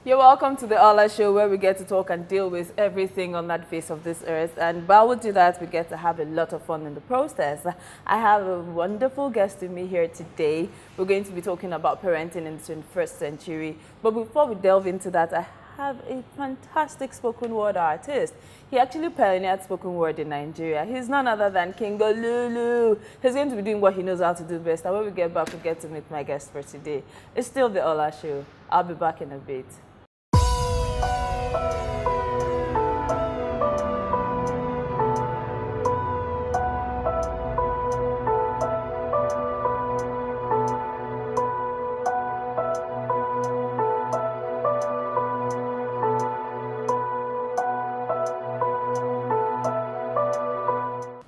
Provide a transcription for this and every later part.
You're welcome to the Olah show, where we get to talk and deal with everything on that face of this earth. And while we do that, we get to have a lot of fun in the process. I have a wonderful guest with me here today. We're going to be talking about parenting in the 21st century. But before we delve into that, I have a fantastic spoken word artist. He actually pioneered spoken word in Nigeria. He's none other than King Lulu. He's going to be doing what he knows how to do best. And when we get back, we get to meet my guest for today. It's still the Olah show. I'll be back in a bit.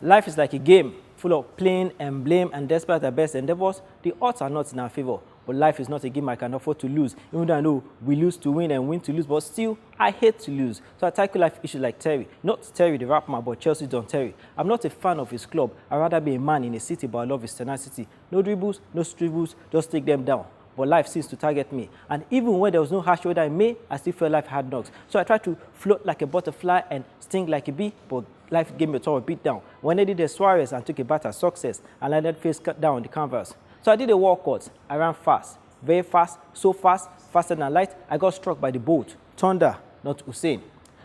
Life is like a game full of pain and blame, and despite our best endeavors, the odds are not in our favor. But life is not a game I can afford to lose, even though I know we lose to win and win to lose, but still, I hate to lose. So I tackle life issues like Terry, not Terry the rapper, but Chelsea's Don Terry. I'm not a fan of his club. I'd rather be a man in a city, but I love his tenacity. No dribbles, no dribbles, just take them down. But life seems to target me. And even when there was no harsh weather in May, I still felt life had knocks. So I tried to float like a butterfly and sting like a bee, but life gave me a total beat down. When I did the Suarez and took a bat at success, and landed face cut down on the canvas. So I did a walkout. I ran fast, very fast, so fast, faster than light. I got struck by the bolt. Thunder, not Hussein.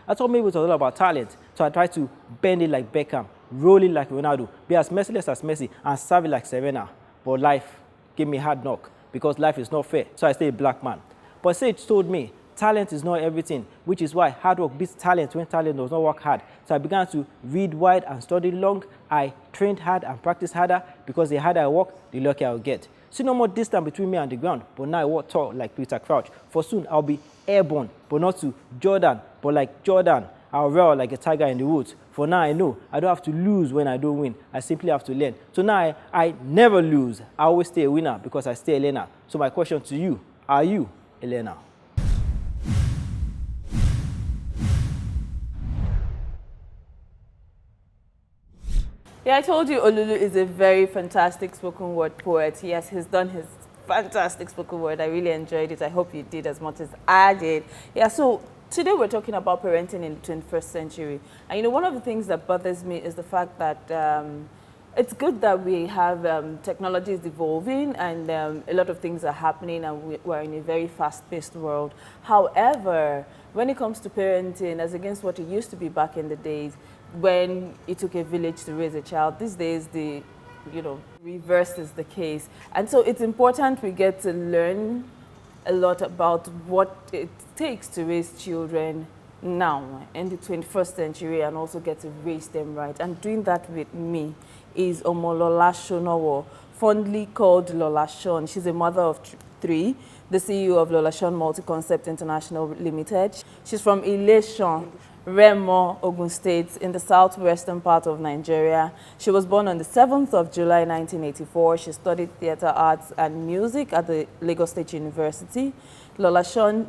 I thought maybe it was all about talent, so I tried to bend it like Beckham, roll it like Ronaldo, be as merciless as Messi, and serve it like Serena. But life gave me a hard knock, because life is not fair, so I stay a black man. But Sage told me, talent is not everything, which is why hard work beats talent when talent does not work hard. So I began to read wide and study long. I trained hard and practiced harder, because the harder I work, the luckier I'll get. See no more distance between me and the ground, but now I walk tall like Peter Crouch. For soon I'll be airborne, but not to Jordan, but like Jordan. I'll roar like a tiger in the woods. For now I know I don't have to lose when I don't win. I simply have to learn. So now I never lose. I always stay a winner, because I stay a learner. So my question to you, are you a learner? Yeah, I told you Olulu is a very fantastic spoken word poet. Yes, he's done his fantastic spoken word. I really enjoyed it. I hope you did as much as I did. Yeah, so today we're talking about parenting in the 21st century. And you know, one of the things that bothers me is the fact that it's good that we have technology is evolving, and a lot of things are happening, and we're in a very fast-paced world. However, when it comes to parenting, as against what it used to be back in the days, when it took a village to raise a child, these days the reverse is the case. And so it's important we get to learn a lot about what it takes to raise children now in the 21st century, and also get to raise them right. And doing that with me is Lolarshon, fondly called Lolashon. She's a mother of three, the CEO of Lolashon Multi-Concept International Limited. She's from Lolarshon, Remo, Ogun State, in the southwestern part of Nigeria. She was born on the 7th of July 1984. She studied theater arts and music at the Lagos State University. Lolashon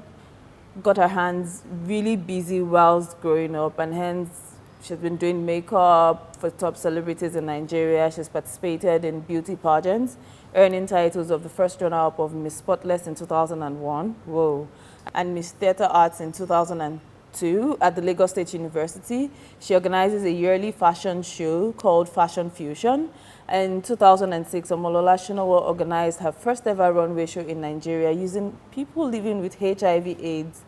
got her hands really busy whilst growing up, and hence she's been doing makeup for top celebrities in Nigeria. She's participated in beauty pageants, earning titles of the first runner-up of Miss Spotless in 2001, whoa, and Miss Theater Arts in 2002 at the Lagos State University. She organizes a yearly fashion show called Fashion Fusion. In 2006, Lolarshon organized her first ever runway show in Nigeria using people living with HIV/AIDS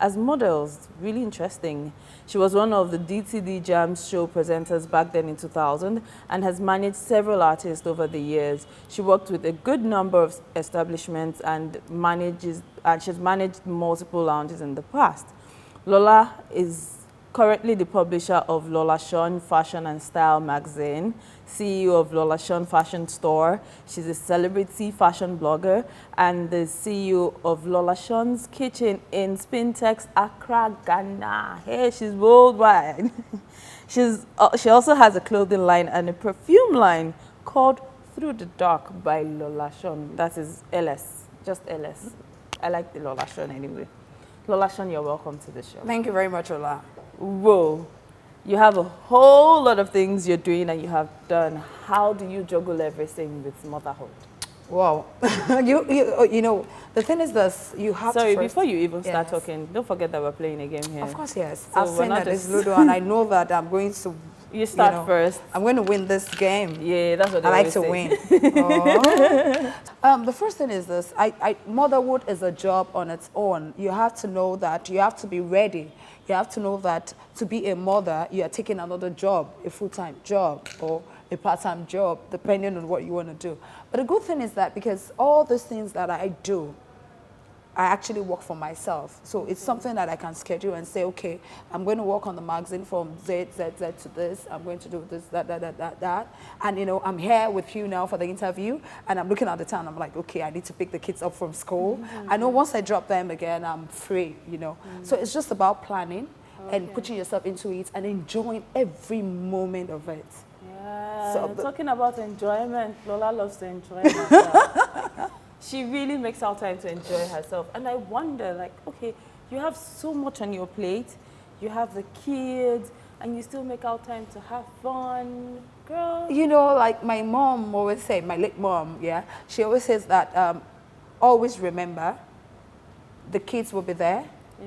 as models. Really interesting. She was one of the DTD Jams show presenters back then in 2000, and has managed several artists over the years. She worked with a good number of establishments and she's managed multiple lounges in the past. Lola is currently the publisher of Lolashon Fashion and Style magazine, CEO of Lolashon Fashion Store. She's a celebrity fashion blogger, and the CEO of Lolashon's Kitchen in Spintex, Accra, Ghana. Hey, she's worldwide. She also has a clothing line and a perfume line called Through the Dark by Lolashon. That is LS, just LS. I like the Lolashon anyway. Lolashon, you're welcome to the show. Thank you very much, Olah. Whoa, you have a whole lot of things you're doing and you have done. How do you juggle everything with motherhood? Wow. You know, the thing is this, you have Sorry, to first... before you even start Yes. talking, don't forget that we're playing a game here. Of course, yes. So I've we're seen not that it's just- Ludo, and I know that I'm going to... You start first. I'm going to win this game. Yeah, that's what they I like always to say. win. The first thing is this. Motherhood is a job on its own. You have to know that. You have to be ready. You have to know that to be a mother, you are taking another job, a full-time job or a part-time job, depending on what you want to do. But the good thing is that because all those things that I do, I actually work for myself. So it's something that I can schedule and say, okay, I'm going to work on the magazine from Z to this. I'm going to do this, that. And, you know, I'm here with you now for the interview, and I'm looking at the time. I'm like, okay, I need to pick the kids up from school. I know once I drop them again, I'm free, you know. So it's just about planning and putting yourself into it and enjoying every moment of it. Yeah, So talking about enjoyment, Lola loves to enjoy herself. She really makes out time to enjoy herself. And I wonder, like, okay, you have so much on your plate, you have the kids, and you still make out time to have fun. Girl. You know, like my mom always say, my late mom, yeah, she always says that always remember the kids will be there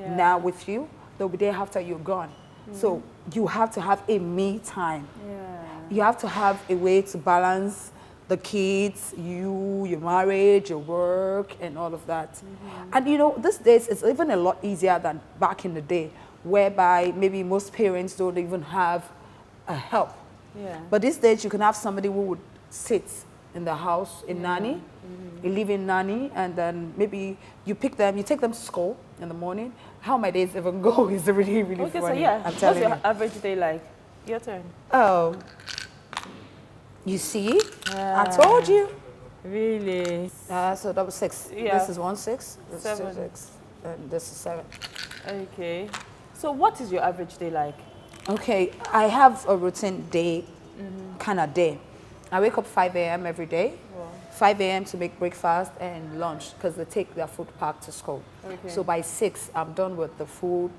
now with you. They'll be there after you're gone. So you have to have a me time. Yeah. You have to have a way to balance the kids, your marriage, your work, and all of that. And you know, these days it's even a lot easier than back in the day, whereby maybe most parents don't even have a help. Yeah. But these days you can have somebody who would sit in the house, a nanny, a living nanny, and then maybe you pick them, you take them to school in the morning. How my days even go is really, really Okay, funny. so yeah, I'm what's telling your you. average day like? Your turn. Oh, you see, I told you. Really? So that was 6. Yeah. This is 1 6. This 7. is 6. And this is 7. Okay. So what is your average day like? Okay, I have a routine day, kind of day. I wake up 5 a.m. every day. Wow. 5 a.m. to make breakfast and lunch because they take their food pack to school. Okay. So by 6, I'm done with the food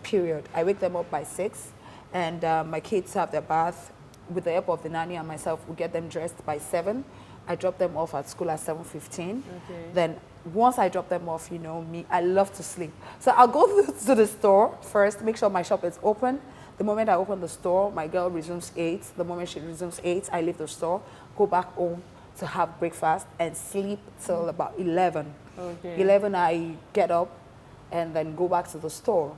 period. I wake them up by 6, and my kids have their bath. With the help of the nanny and myself, we get them dressed by 7. I drop them off at school at 7:15. Okay. Then once I drop them off, you know me, I love to sleep. So I'll go to the store first, make sure my shop is open. The moment I open the store, my girl resumes 8. The moment she resumes 8, I leave the store, go back home to have breakfast and sleep till about 11. Okay. 11, I get up and then go back to the store.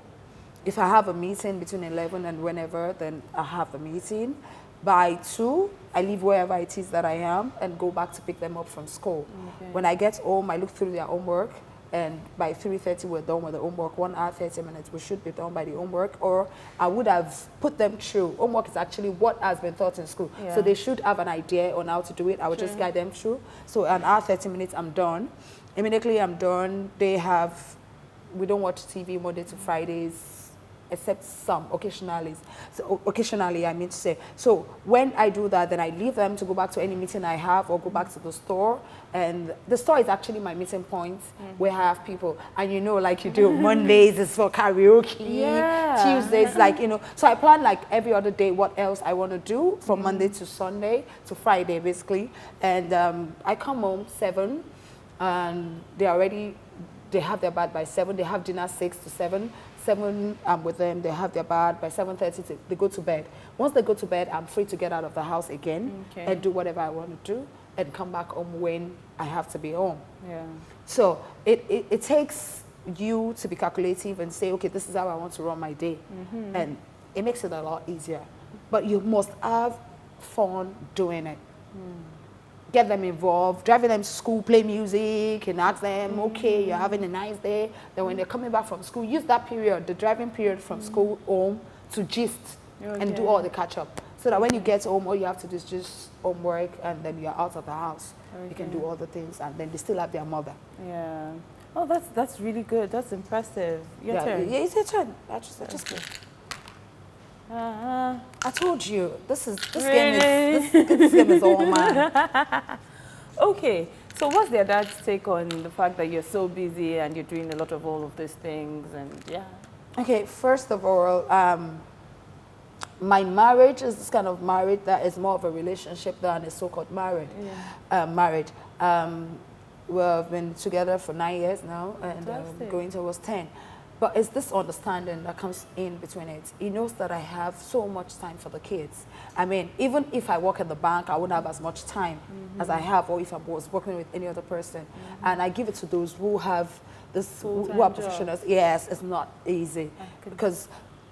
If I have a meeting between 11 and whenever, then I have a meeting. By 2, I leave wherever it is that I am and go back to pick them up from school. Okay. When I get home, I look through their homework, and by 3:30 we're done with the homework. 1 hour, 30 minutes, we should be done by the homework, or I would have put them through. Homework is actually what has been taught in school. Yeah. So they should have an idea on how to do it. I would just guide them through. So an hour, 30 minutes, I'm done. Immediately I'm done, we don't watch TV Monday to Fridays, except some occasionally. So occasionally, I mean to say. So when I do that, then I leave them to go back to any meeting I have or go back to the store. And the store is actually my meeting point where I have people. And you know, like you do, Mondays is for karaoke. Yeah. Tuesdays, like, you know. So I plan like every other day what else I want to do from Monday to Sunday to Friday, basically. And I come home 7 and they have their bath by 7. They have dinner 6 to 7. 7, I'm with them, they have their bath. By 7:30, they go to bed. Once they go to bed, I'm free to get out of the house again and do whatever I want to do and come back home when I have to be home. Yeah. So it takes you to be calculative and say, okay, this is how I want to run my day. And it makes it a lot easier. But you must have fun doing it. Get them involved, driving them to school, play music, and ask them, okay, you're having a nice day. Then when they're coming back from school, use that period, the driving period from school home, to gist and do all the catch up. So that when you get home, all you have to do is just homework, and then you're out of the house. You can do all the things, and then they still have their mother. Yeah. Oh, that's really good. That's impressive. Your turn. Yeah, it's your turn. I just I told you, this game is all mine. Okay, so what's their dad's take on the fact that you're so busy and you're doing a lot of all of these things and yeah? Okay, first of all, my marriage is this kind of marriage that is more of a relationship than a so-called marriage. Yeah. Marriage. We've been together for 9 years now, and Fantastic. going towards 10. But it's this understanding that comes in between it. He knows that I have so much time for the kids. I mean, even if I work at the bank, I wouldn't have as much time as I have, or if I was working with any other person. And I give it to those who have this, who Full-time are job. professionals. Yes, it's not easy could- because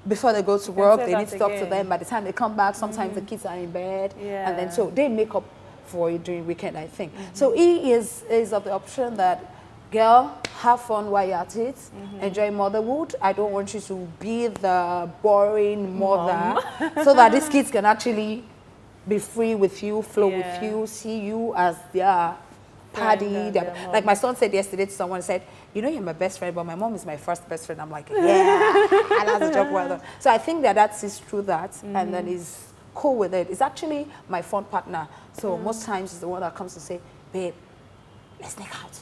before they go to work, say they need that to talk to again. them. By the time they come back, sometimes the kids are in bed, and then Yeah. so they make up for it during weekend, I think. So he is of the option that, girl, have fun while you're at it, enjoy motherhood. I don't want you to be the boring mother, so that these kids can actually be free with you, flow with Yeah. you, see you as their paddy. and their- their mom. like my son said yesterday to someone, said, you know, you're my best friend, but my mom is my first best friend. I'm like, yeah, and that's a job well done. So I think that sees through that, and then he's cool with it. It's actually my fun partner. So most times he's the one that comes to say, babe, let's sneak out.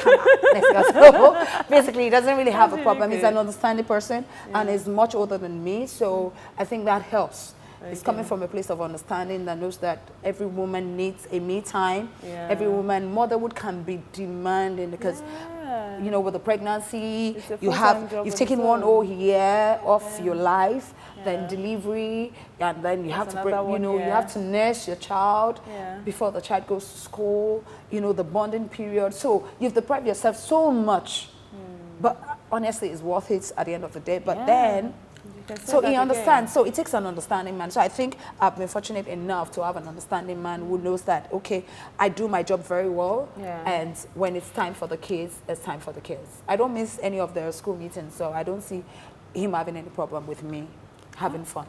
Come on, let's go. So basically, he doesn't really have a That's problem. really He's an good. understanding person and is much older than me. So I think that helps. It's coming from a place of understanding that knows that every woman needs a me time. Yeah. Every woman, motherhood can be demanding because, Yeah. you know, with the pregnancy, It's a you full-time have, job you've on taken its one own. whole year off your life, Yeah. then delivery, and then you have to, another you one know, you year. have to nurse your child Yeah. before the child goes to school, you know, the bonding period. So you've deprived yourself so much, but honestly, it's worth it at the end of the day. But Yeah. then, You can say so that he again. understands. So it takes an understanding man. So I think I've been fortunate enough to have an understanding man who knows that, okay, I do my job very well. Yeah. And when it's time for the kids, it's time for the kids. I don't miss any of their school meetings, so I don't see him having any problem with me having fun.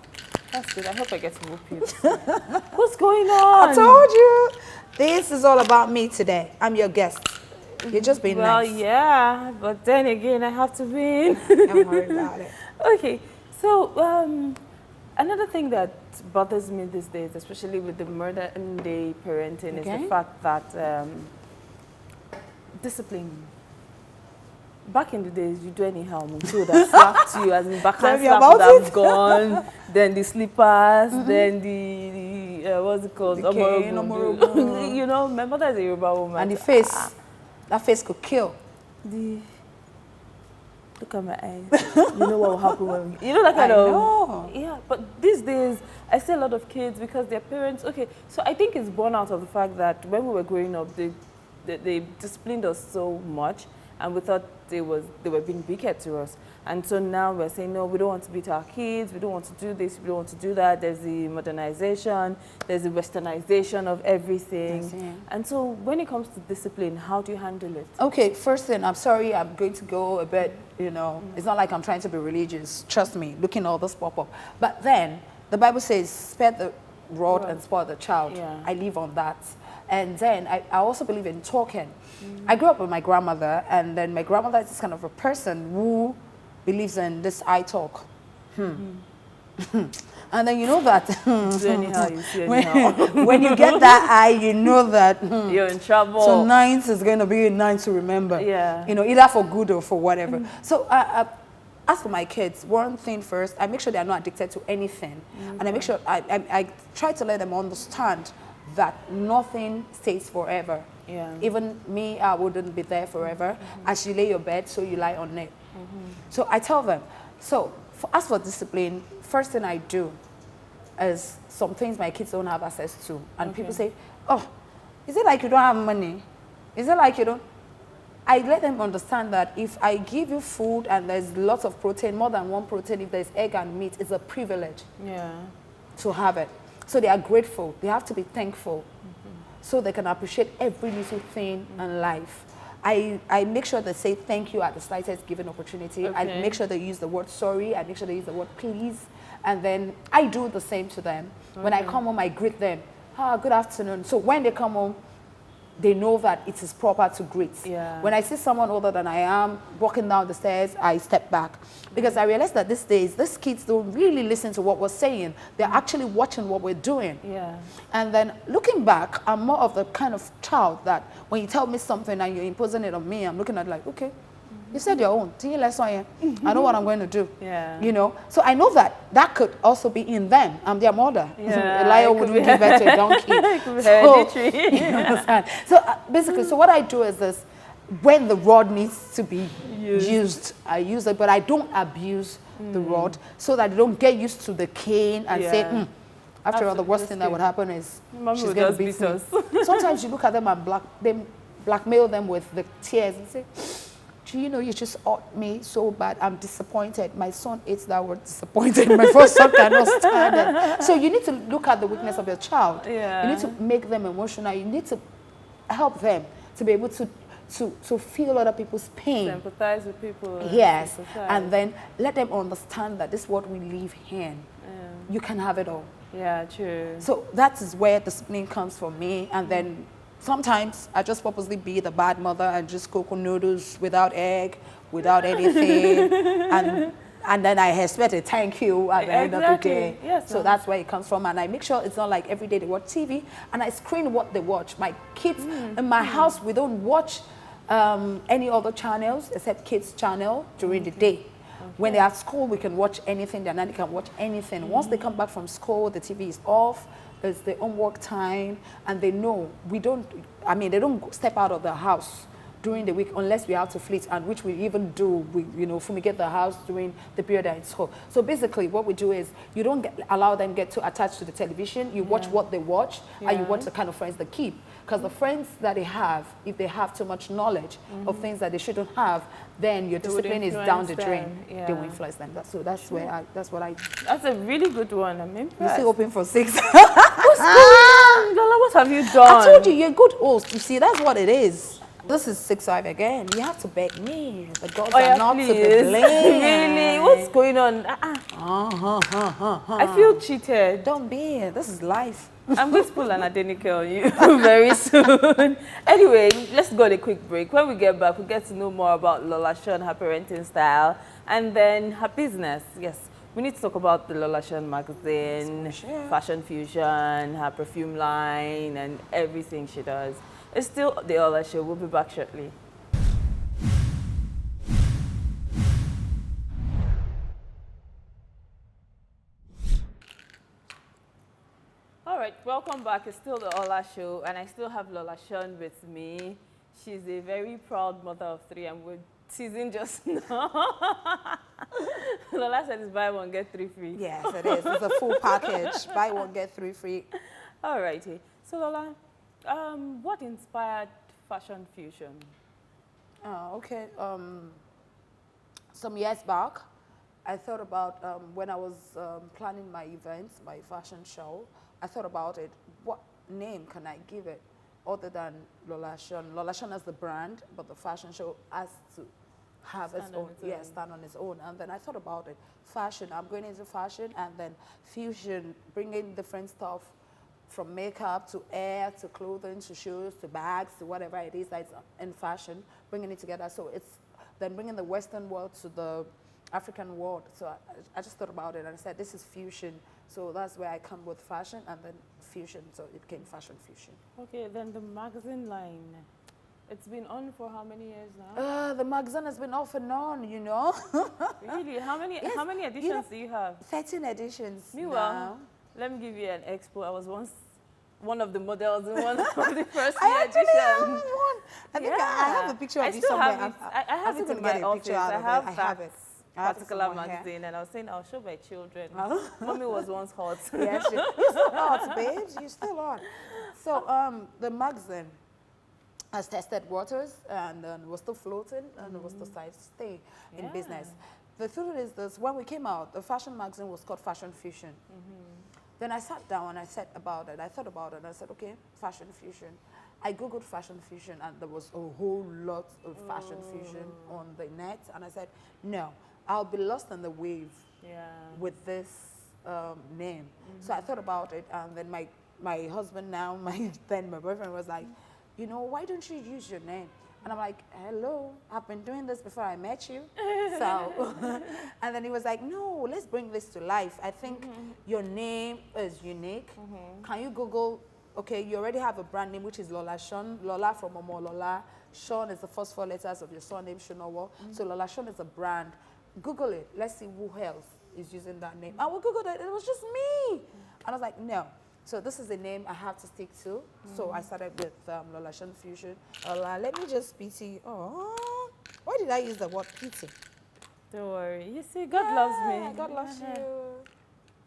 That's good. I hope I get to whoop you. What's going on? I told you, this is all about me today. I'm your guest. You're just being Well, nice. yeah, but then again, I have to win. Don't worry about it. Okay, so another thing that bothers me these days, especially with the modern day parenting, is Okay. the fact that discipline. Back in the days, you do anyhow, Mumtu would have slapped you, as in backhand Tell me slap about would have it. gone, then the slippers, then the what's it called? The cane, omorogun. You know, my mother is a Yoruba woman. And the face, that face could kill. Look at my eyes. You know what will happen when you know that kind I of know. yeah. But these days, I see a lot of kids because their parents. Okay, so I think it's born out of the fact that when we were growing up, they disciplined us so much, and we thought they were being wicked to us. And so now we're saying, no, we don't want to beat our kids, we don't want to do this, we don't want to do that. There's the modernization, there's the westernization of everything. Yes, yeah. And so when it comes to discipline, how do you handle it? Okay, first thing, I'm sorry, I'm going to go a bit, you know, it's not like I'm trying to be religious. Trust me, looking all this pop up. But then, the Bible says, spare the rod and spoil the child. Yeah. I live on that. And then, I also believe in talking. I grew up with my grandmother, and then my grandmother is this kind of a person who believes in this I talk. And then you know that Do anyhow, you see anyhow. when you get that eye, you know that You're in trouble. so ninth is going to be a night to remember. Yeah. You know, either for good or for whatever. So as for my kids, one thing first, I make sure they are not addicted to anything. And I make sure, I try to let them understand that nothing stays forever. Yeah. Even me, I wouldn't be there forever. As you lay your bed, so you lie on it. So I tell them, so as for discipline, first thing I do is some things my kids don't have access to. And people say, oh, is it like you don't have money? Is it like you don't? I let them understand that if I give you food and there's lots of protein, more than one protein, if there's egg and meat, it's a privilege Yeah. to have it. So they are grateful. They have to be thankful so they can appreciate every little thing in life. I make sure they say thank you at the slightest given opportunity. I Okay. make sure they use the word sorry. I make sure they use the word please. And then I do the same to them. When I come home, I greet them. Good afternoon. So when they come home, they know that it is proper to greet. Yeah. When I see someone older than I am walking down the stairs, I step back. Because I realize that these days, these kids don't really listen to what we're saying. They're actually watching what we're doing. Yeah. And then looking back, I'm more of the kind of child that when you tell me something and you're imposing it on me, I'm looking at it like, okay, You said your own. I know what I'm going to do. Yeah. You know, so I know that could also be in them. I'm their mother. Yeah, A lion wouldn't give birth to a donkey. It could be So, hereditary. you understand? So basically, so what I do is this: when the rod needs to be used, I use it, but I don't abuse the rod so that they don't get used to the cane and say, after all, the worst thing that would happen is Mommy she's would going to just beat me. Sometimes you look at them and blackmail them with the tears and say, do you know you just ought me so bad? I'm disappointed. My son hates that word, disappointed. My first son cannot stand it. So you need to look at the weakness of your child. Yeah. You need to make them emotional. You need to help them to be able to feel other people's pain. Sympathize with people. Yes, Sympathize. and then let them understand that this is what we live in. You can have it all. Yeah, true. So that is where discipline comes from me. And then sometimes I just purposely be the bad mother and just cook noodles without egg, without anything. and then I expect a thank you at the end of the day. Yes, so that's where it comes from. And I make sure it's not like every day they watch TV. And I screen what they watch. My kids, in my house, we don't watch any other channels except kids channel during the day. When they're at school, we can watch anything. Their nanny can watch anything. Once they come back from school, the TV is off. It's the homework time, and they know they don't step out of the house during the week unless we are out to fleet, and which we even do. We fumigate the house during the period they're in school. So basically, what we do is you don't allow them get too attached to the television. You watch what they watch, and you watch the kind of friends they keep. Because the friends that they have, if they have too much knowledge of things that they shouldn't have, then your discipline is down the drain. They will influence them. That's what I do. That's a really good one. I'm You impressed. still open for 6. What's going on? Lola, what have you done? I told you, you're a good host. You see, that's what it is. This is 6-5 again. You have to beg me. The gods are not to be blamed. Really? What's going on? I feel cheated. Don't be. This is life. I'm going to pull an Adenike on you very soon. Anyway, let's go on a quick break. When we get back, we'll get to know more about Lolashon, her parenting style, and then her business. Yes, we need to talk about the Lolashon magazine, fashion fusion, her perfume line, and everything she does. It's still the Olah Show. We'll be back shortly. All right, welcome back. It's still the Olah Show, and I still have Lolashon with me. She's a very proud mother of 3, and we're teasing just now. Lola said it's buy one, get 3 free. Yes, it is. It's a full package. Buy one, get 3 free. All righty. So Lola, what inspired fashion fusion? Okay. Some years back, I thought about when I was planning my events, my fashion show, I thought about it. What name can I give it other than Lolashon? Lolashon as the brand, but the fashion show has to have its own, stand on its own. And then I thought about it. Fashion, I'm going into fashion, and then fusion, bringing different stuff from makeup to hair to clothing to shoes to bags to whatever it is that's in fashion, bringing it together. So it's then bringing the Western world to the African world. So I just thought about it and I said, this is fusion. So that's where I come with fashion and then fusion. So it came fashion fusion. Okay, then the magazine line. It's been on for how many years now? The magazine has been off and on, you know. Really? How many editions do you have? 13 editions. Meanwhile, now. let me give you an expo. I was once one of the models in one of the first I actually have editions. one. I think I have a picture of you somewhere. I have it in my office. I have it. Particular magazine, and I was saying I'll show my children. Mommy was once hot. Yes, you're still hot, babes. You're still hot. So the magazine has tested waters and was still floating and was still stay in business. The truth is this: when we came out, the fashion magazine was called Fashion Fusion. Then I sat down and I thought about it. And I said, okay, fashion fusion. I googled fashion fusion and there was a whole lot of fashion fusion on the net. And I said, no, I'll be lost in the wave with this name. So I thought about it, and then my husband now, my boyfriend was like, you know, why don't you use your name? And I'm like, hello, I've been doing this before I met you. So, and then he was like, no, let's bring this to life. I think your name is unique. Can you Google okay, you already have a brand name, which is Lolashon. Lola from Omo Lola. Shon is the first 4 letters of your surname, Shonowo. So Lolashon is a brand. Google it. Let's see who else is using that name. And we Googled it. It was just me. And I was like, no. So this is the name I have to stick to. So I started with Lolashon Fusion. Let me just pity. Oh, why did I use the word pity? Don't worry. You see, God loves me. God loves you.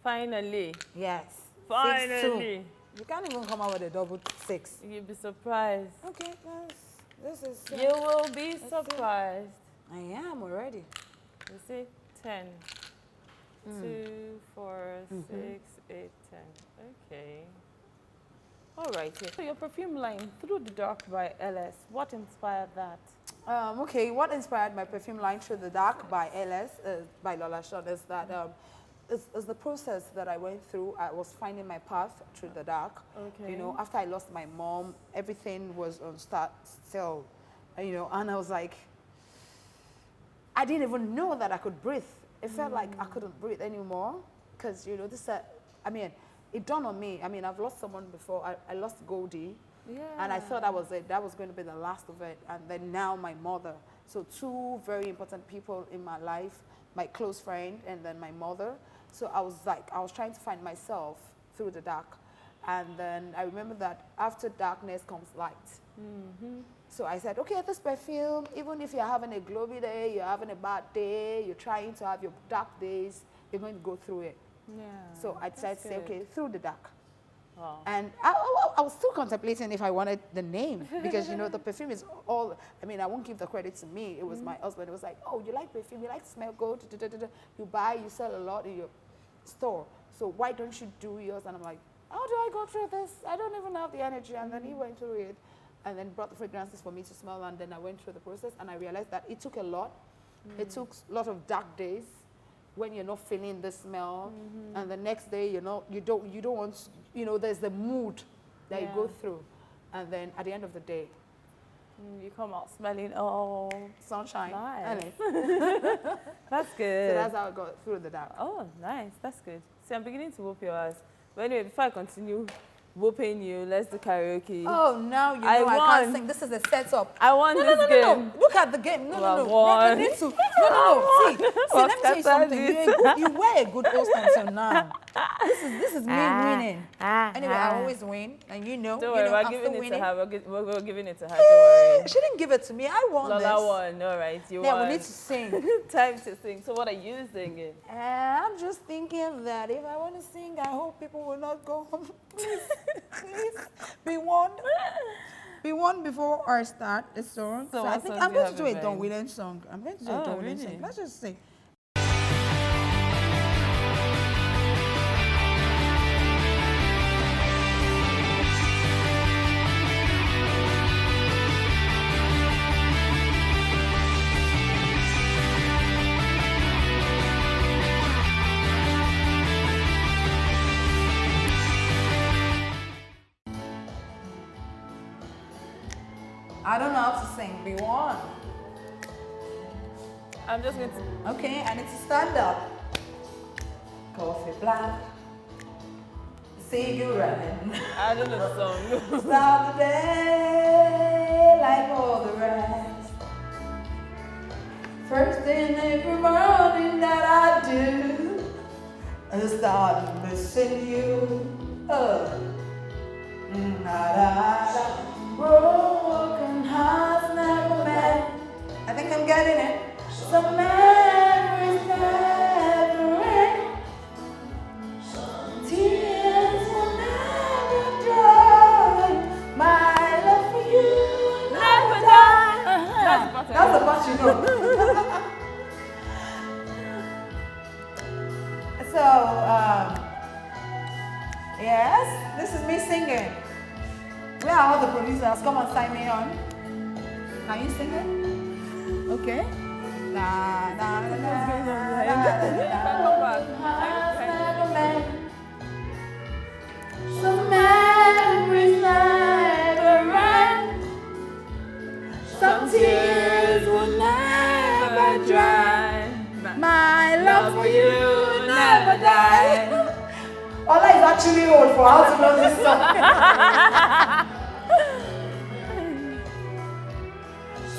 Finally. Yes. Finally. 6-2. You can't even come out with a double 6. You'll be surprised. Okay, guys. This is. You will be surprised. I am already. You see, 10. 2, 4, 6, 8, 10. Okay. All right. Yeah. So your perfume line, Through the Dark by LS, what inspired that? Okay, what inspired my perfume line Through the Dark by LS, by Lolashon, is that is the process that I went through. I was finding my path through the dark. Okay. You know, after I lost my mom, everything was on still. You know, and I was like, I didn't even know that I could breathe. It felt like I couldn't breathe anymore because, you know, I mean, it dawned on me. I mean, I've lost someone before. I lost Goldie. Yeah. And I thought that was it. That was going to be the last of it. And then now my mother. So 2 very important people in my life, my close friend and then my mother. So I was trying to find myself through the dark. And then I remember that after darkness comes light. So I said, okay, this perfume, even if you're having a gloomy day, you're having a bad day, you're trying to have your dark days, you're going to go through it. Yeah. So I decided to say, okay, Through the Dark. Wow. And I was still contemplating if I wanted the name because, you know, the perfume is all, I mean, I won't give the credit to me. It was my husband. It was like, oh, you like perfume, you like to smell good, you buy, you sell a lot in your store. So why don't you do yours? And I'm like, how do I go through this? I don't even have the energy. And then he went through it and then brought the fragrances for me to smell. And then I went through the process and I realized that it took a lot. It took a lot of dark days when you're not feeling the smell, and the next day, you know, you don't want, you know, there's the mood that you go through, and then at the end of the day, you come out smelling, sunshine. nice. And That's good. so that's how I got Through the Dark. Oh, nice. That's good. See, I'm beginning to whoop your ass. But anyway, before I continue whooping you, let's do karaoke. Oh, now you know I I won. can't sing. This is a setup. I won No, this game. Look at the game. No. won. You need to. No. See, let me tell you something. You were a good host until now. This is me winning. Anyway, I always win, and you know. Don't worry, we're I'm giving still it winning. to her. We're giving it to her. Don't worry. She didn't give it to me. I won this. Lola won. All right, you Yeah, won. we need to sing. Time to sing. So what are you singing? I'm just thinking that if I want to sing, I hope people will not go home. Please, be warned. Be warned before I start the song. So I what think song I'm do you going to have do in a Don mind? Williams song. I'm going to do a Oh, Don Williams really? song. Let's just sing. I don't know how to sing. Be warned. I'm just going to. Okay, I need to stand up. Coffee black. Cigarette. I don't know the song. Start the day like all the rest. First thing every morning that I do is start missing you. Broken hearts never met. I think I'm getting it. Some memories never end. Tears will never dry. My love for you will never die. That's the part you know. So, yes, this is me singing. Where are all the producers? Come on, sign me on. Can you sing it? Okay. Na, na, na, na, some memories never end. Some tears will never dry. My love for you will never die. Olah is actually old for how to know this song.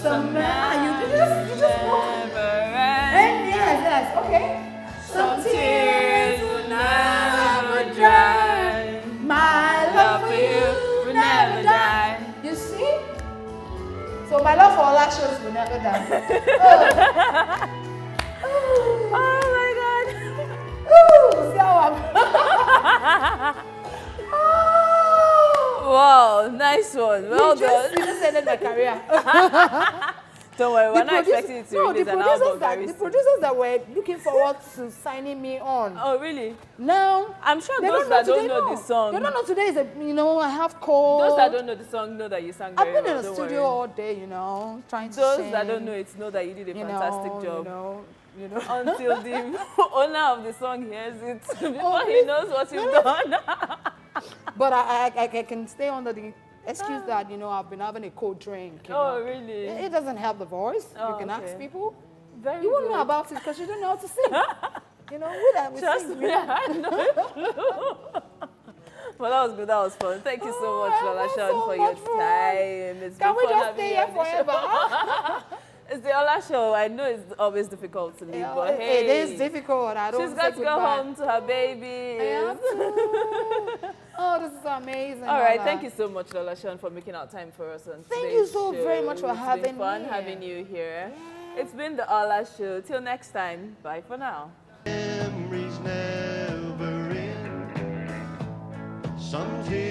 Summer, you just never end. And yes, okay. Some tears will never dry. My love for you will never die. You see? So my love for Lolashon will never die. Oh my God. Ooh, see how I'm. Wow, nice one. Well done. You just ended my career. Don't worry, we're not expecting it to release an album very the soon. producers that were looking forward to signing me on. Oh, really? Now, I'm sure those that don't know the song. They don't know today is a, I have cold. Those that don't know the song know that you sang very I've been well. in the studio all day, trying to Those sing. that don't know it know that you did a fantastic job. You know. Until the owner of the song hears it, before he knows what you've done. But I can stay under the excuse that, I've been having a cold drink. Oh, really? It doesn't help the voice. Oh, you can ask people. Very You won't good. know about it because you don't know how to sing. Who that we Trust sing? me, I know. Well, that was good. That was fun. Thank you so much, Lolashon, for your time. It's Can been we fun just having stay you here on the show. forever? It's the Olah show. I know it's always difficult to leave, but hey. It is difficult. I don't She's got to go goodbye. home to her baby. I have to. Oh, this is amazing. All right, Olah. thank you so much, Lolashon, for making out time for us on Thank today's you so show. very much for having It's been fun me. having you here. It's been the Olah show. Till next time, bye for now. Memories never end. Some tears